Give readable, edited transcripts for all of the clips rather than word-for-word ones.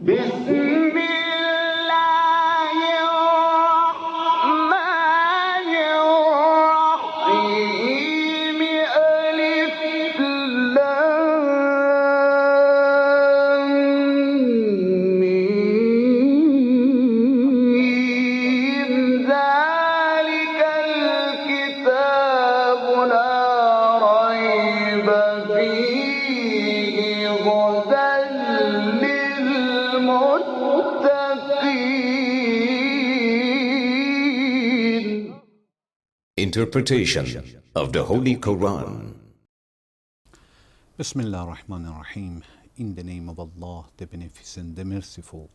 بسم الله الرحمن الرحيم ألف لام ميم ذلك الكتاب لا ريب فيه هدى للمتقين. Interpretation of the Holy Quran. Bismillah ar-Rahman ar-Rahim. In the name of Allah, the Beneficent, the Merciful.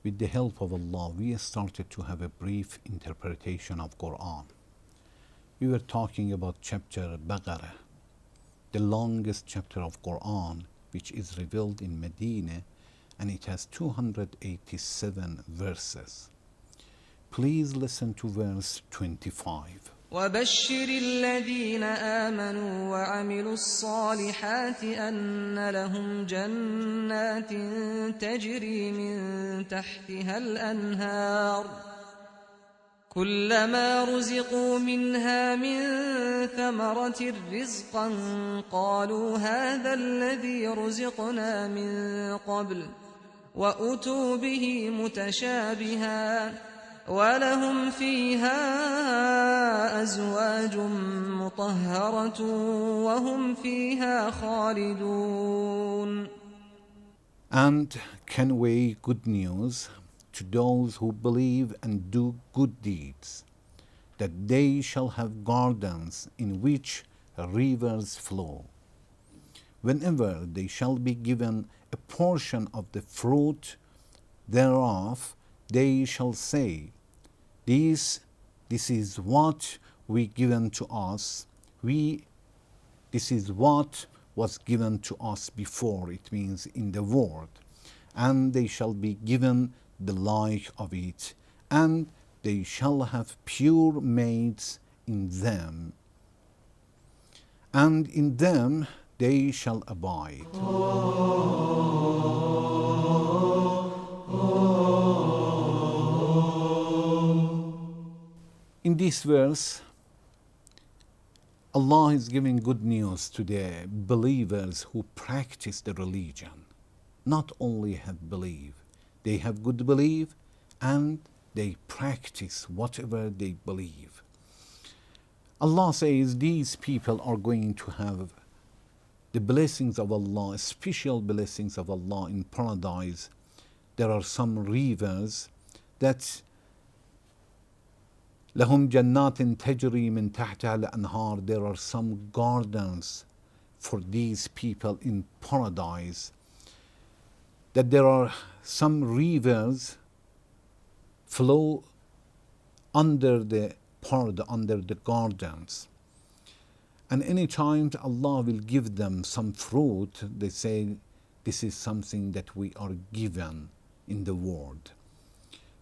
With the help of Allah, we started to have a brief interpretation of Quran. We were talking about chapter Baqara, the longest chapter of Quran, which is revealed in Medina, and it has 287 verses. Please listen to verse 25. وبشر الذين آمنوا وعملوا الصالحات أن لهم جنات تجري من تحتها الأنهار كلما رزقوا منها من ثمرة رزقا قالوا هذا الذي رزقنا من قبل وأتوا به متشابها ولهم فيها أزواج مطهرة وهم فيها خالدون. And convey good news to those who believe and do good deeds, that they shall have gardens in which rivers flow. Whenever they shall be given a portion of the fruit thereof, they shall say, This is what we given to us. This is what was given to us before, it means in the world. And they shall be given the like of it, and they shall have pure maids in them, and in them they shall abide. In this verse, Allah is giving good news to the believers who practice the religion. Not only have belief, they have good belief and they practice whatever they believe. Allah says these people are going to have the blessings of Allah, special blessings of Allah in paradise. There are some rivers that لهم جنات تجري من تحتها الأنهار. There are some gardens for these people in paradise, that there are some rivers flow under the gardens. And any time Allah will give them some fruit, they say, this is something that we are given in the world.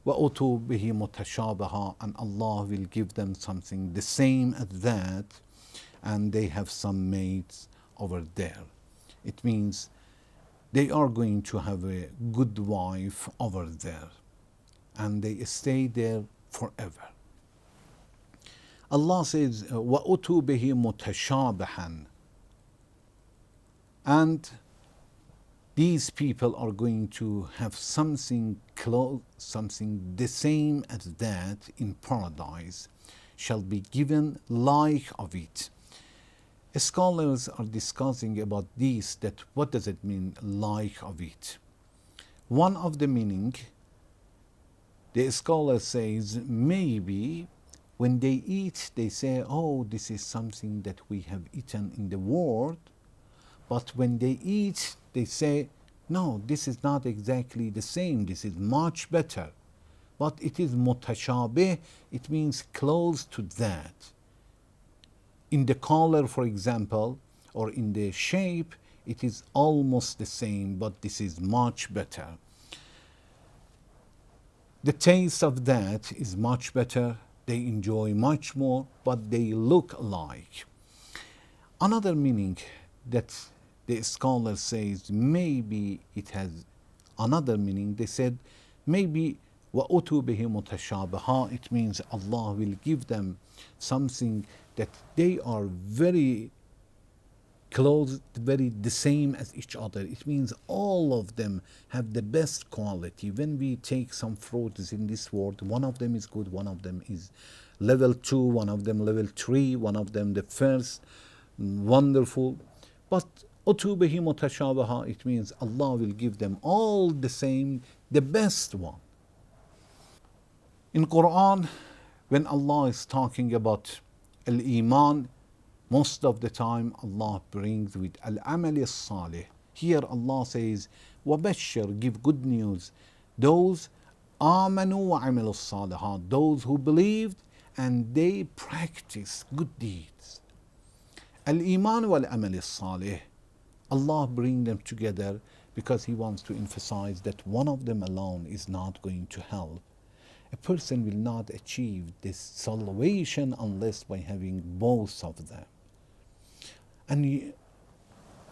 وَأُتُوا بِهِ مُتَشَابِهًا, and Allah will give them something the same as that, and they have some mates over there. It means they are going to have a good wife over there, and they stay there forever. Allah says, وَأُتُوا بِهِ مُتَشَابِهًا, and these people are going to have something close, something the same as that in paradise, shall be given like of it. Scholars are discussing about this, that what does it mean, like of it? One of the meaning, the scholar says, maybe when they eat, they say, oh, this is something that we have eaten in the world. But when they eat, they say, no, this is not exactly the same, this is much better. But it is mutashabih, it means close to that. In the color, for example, or in the shape, it is almost the same, but this is much better. The taste of that is much better, they enjoy much more, but they look alike. Another meaning that the scholar says maybe it has another meaning. They said maybe وَأُتُوا بِهِ مُتَشَابِهًا, it means Allah will give them something that they are very close, very the same as each other. It means all of them have the best quality. When we take some fruits in this world, one of them is good, one of them is level 2, one of them level 3, one of them the first, wonderful. But utubihi mutashabaha, it means Allah will give them all the same, the best one. In Quran, when Allah is talking about al-Iman, most of the time Allah brings with al-amal as-salih. Here Allah says, وَبَشِّرْ, give good news, those آمَنُوا وَعَمِلُوا الصَّالِحَاتِ, those who believed and they practice good deeds. Al-Iman wal-amal as-salih, Allah bring them together because He wants to emphasize that one of them alone is not going to help. A person will not achieve this salvation unless by having both of them. And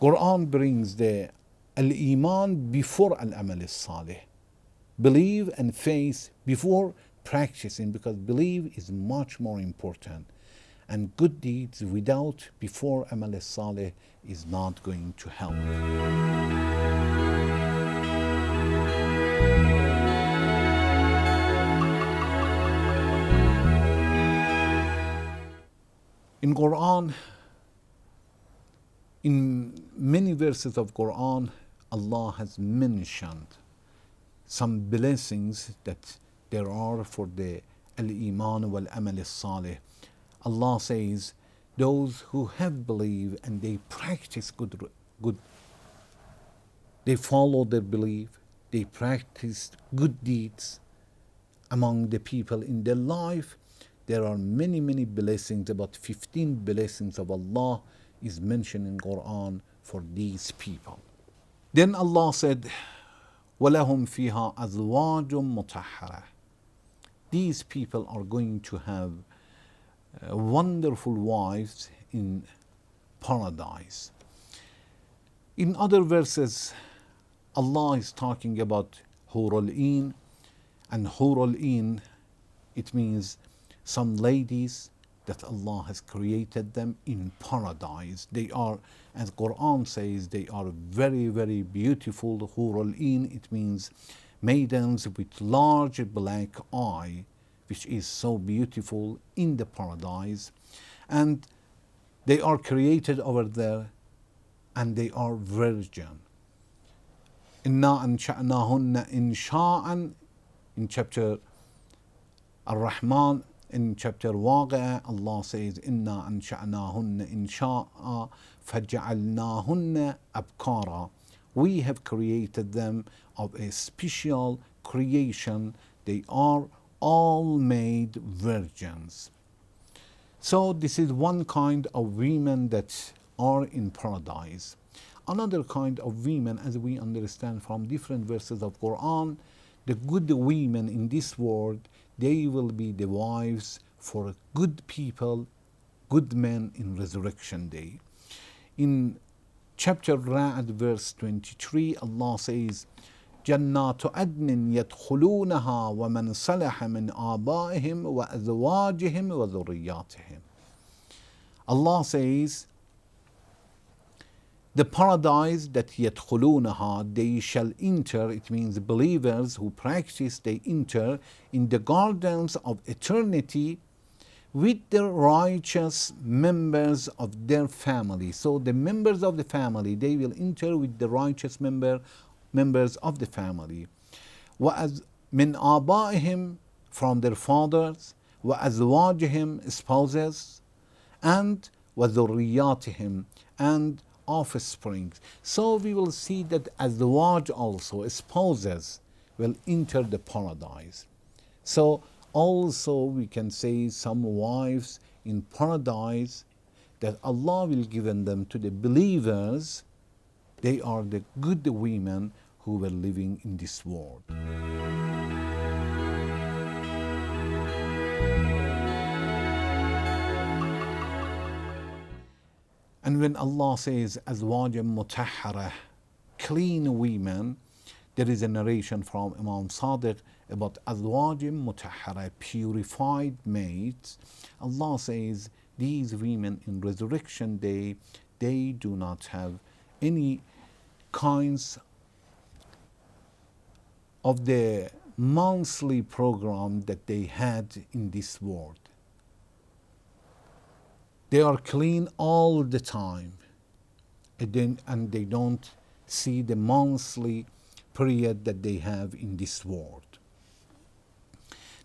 Quran brings the al-Iman before al-Amal as-Salih. Believe and faith before practicing, because believe is much more important. And good deeds without, before Amal as-Salih, is not going to help. In Quran, in many verses of Quran, Allah has mentioned some blessings that there are for the al-Iman wal-Amal as-Salih. Allah says, those who have believed and they practice good, they follow their belief, they practice good deeds among the people in their life. There are many, many blessings, about 15 blessings of Allah is mentioned in Quran for these people. Then Allah said, وَلَهُمْ فِيهَا أَزْوَاجٌ مُطَهَّرَةٌ. These people are going to have wonderful wives in paradise. In other verses, Allah is talking about Hurul Ain, and Hurul Ain, it means some ladies that Allah has created them in paradise. They are, as Quran says, they are very, very beautiful. Hurul Ain, it means maidens with large black eye, which is so beautiful in the paradise. And they are created over there, and they are virgin. Inna ansha'nahunna insha'an, in chapter Ar-Rahman. In chapter Waqi'ah, Allah says, Inna ansha'nahunna insha'a faj'alnahunna abkara. We have created them of a special creation. They are all made virgins. So this is one kind of women that are in paradise. Another kind of women, as we understand from different verses of Quran, the good women in this world, they will be the wives for good people, good men in resurrection day. In chapter Ra'd, verse 23, Allah says, جنات عدن يدخلونها ومن صلح من آبائهم وأزواجهم وذرياتهم. Allah says, the paradise that يدخلونها, they shall enter, it means believers who practice, they enter in the gardens of eternity with the righteous members of their family. So the members of the family, they will enter with the righteous members of the family. وَأَزْ مِنْ آبَائِهِمْ, from their fathers, وَأَزْوَاجِهِمْ, spouses, and وَذُرِّيَّاتِهِمْ, and offspring. So we will see that azwaj also, spouses, will enter the paradise. So also we can say some wives in paradise that Allah will give them to the believers. They are the good women who were living in this world. And when Allah says azwajam mutahhara, clean women, There is a narration from Imam Sadiq about azwajim mutahhara, purified mates. Allah says these women in resurrection day, they do not have any kinds of the monthly program that they had in this world. They are clean all the time, and they don't see the monthly period that they have in this world.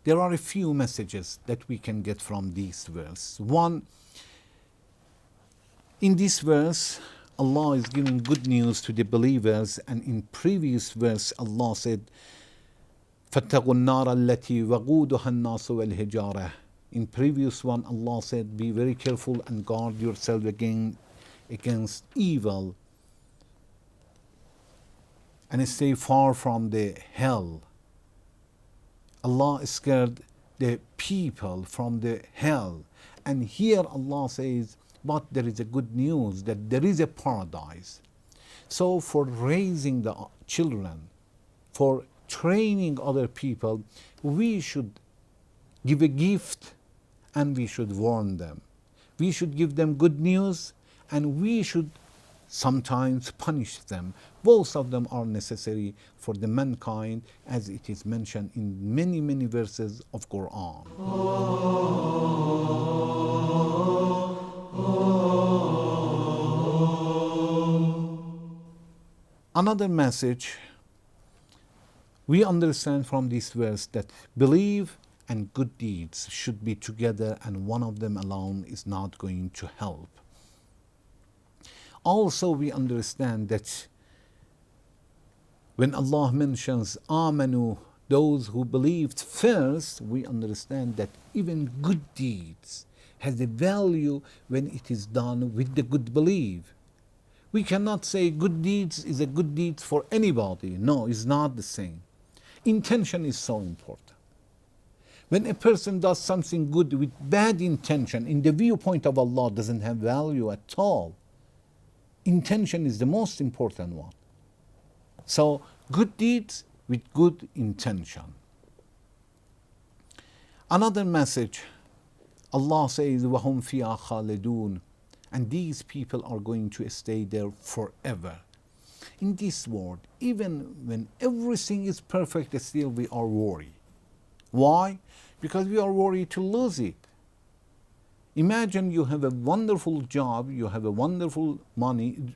There are a few messages that we can get from this verse. One, in this verse, Allah is giving good news to the believers, and in previous verse, Allah said, فَاتَّقُوا النَّارَ الَّتِي وَقُودُهَا النَّاسُ وَالْحِجَارَةُ. In previous one, Allah said, be very careful and guard yourself against evil, and stay far from the hell. Allah scared the people from the hell. And here Allah says, but there is a good news that there is a paradise. So for raising the children, for training other people, we should give a gift and we should warn them. We should give them good news and we should sometimes punish them. Both of them are necessary for the mankind, as it is mentioned in many, many verses of Quran. Another message we understand from this verse that belief and good deeds should be together, and one of them alone is not going to help. Also, we understand that when Allah mentions amanu, those who believed first, we understand that even good deeds has a value when it is done with the good belief. We cannot say good deeds is a good deed for anybody. No, it's not the same. Intention is so important. When a person does something good with bad intention, in the viewpoint of Allah, doesn't have value at all. Intention is the most important one. So, good deeds with good intention. Another message, Allah says, وَهُمْ فِيهَا خَالِدُونَ, and these people are going to stay there forever. In this world, even when everything is perfect, still we are worried. Why? Because we are worried to lose it. Imagine you have a wonderful job, you have a wonderful money,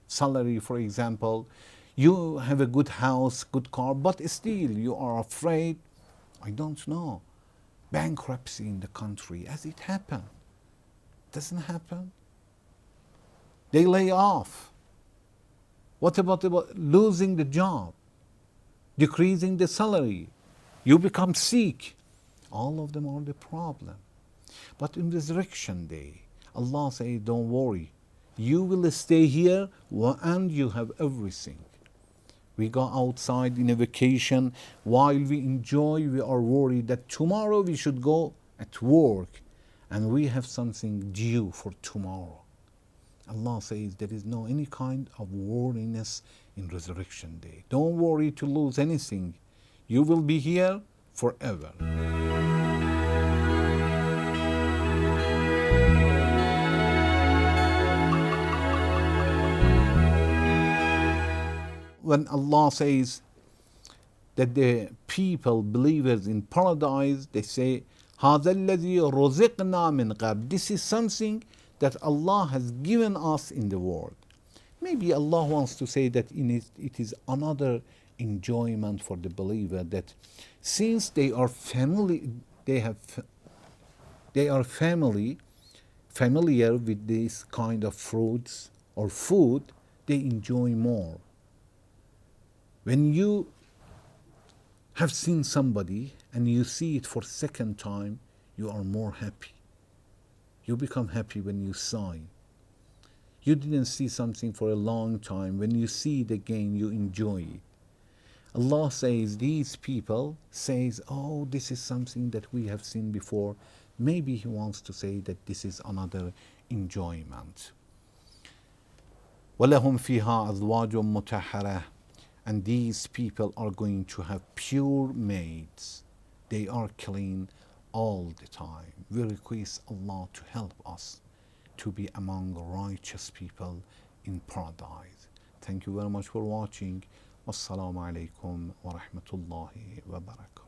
salary for example, you have a good house, good car, but still you are afraid, I don't know, bankruptcy in the country, as it happened. Doesn't happen. They lay off. What about losing the job, decreasing the salary? You become sick. All of them are the problem. But in resurrection day, Allah says, don't worry. You will stay here and you have everything. We go outside in a vacation. While we enjoy, we are worried that tomorrow we should go at work and we have something due for tomorrow. Allah says there is no any kind of worriness in resurrection day. Don't worry to lose anything. You will be here forever. When Allah says that the people, believers in paradise, they say, هَذَا الَّذِي رُزِقْنَا مِنْ قَبْلِ. This is something that Allah has given us in the world. Maybe Allah wants to say that it is another enjoyment for the believer, that since they are familiar with this kind of fruits or food, they enjoy more. When you have seen somebody and you see it for second time, you are more happy. You become happy when you saw it. You didn't see something for a long time. When you see it again, you enjoy it. Allah says, these people says, oh, this is something that we have seen before. Maybe He wants to say that this is another enjoyment. وَلَهُمْ فِيهَا أَزْوَاجٌ مُطَهَّرَةٌ. And these people are going to have pure maids. They are clean all the time. We request Allah to help us to be among righteous people in paradise. Thank you very much for watching. Wassalamu alaikum wa rahmatullahi wa barakatuh.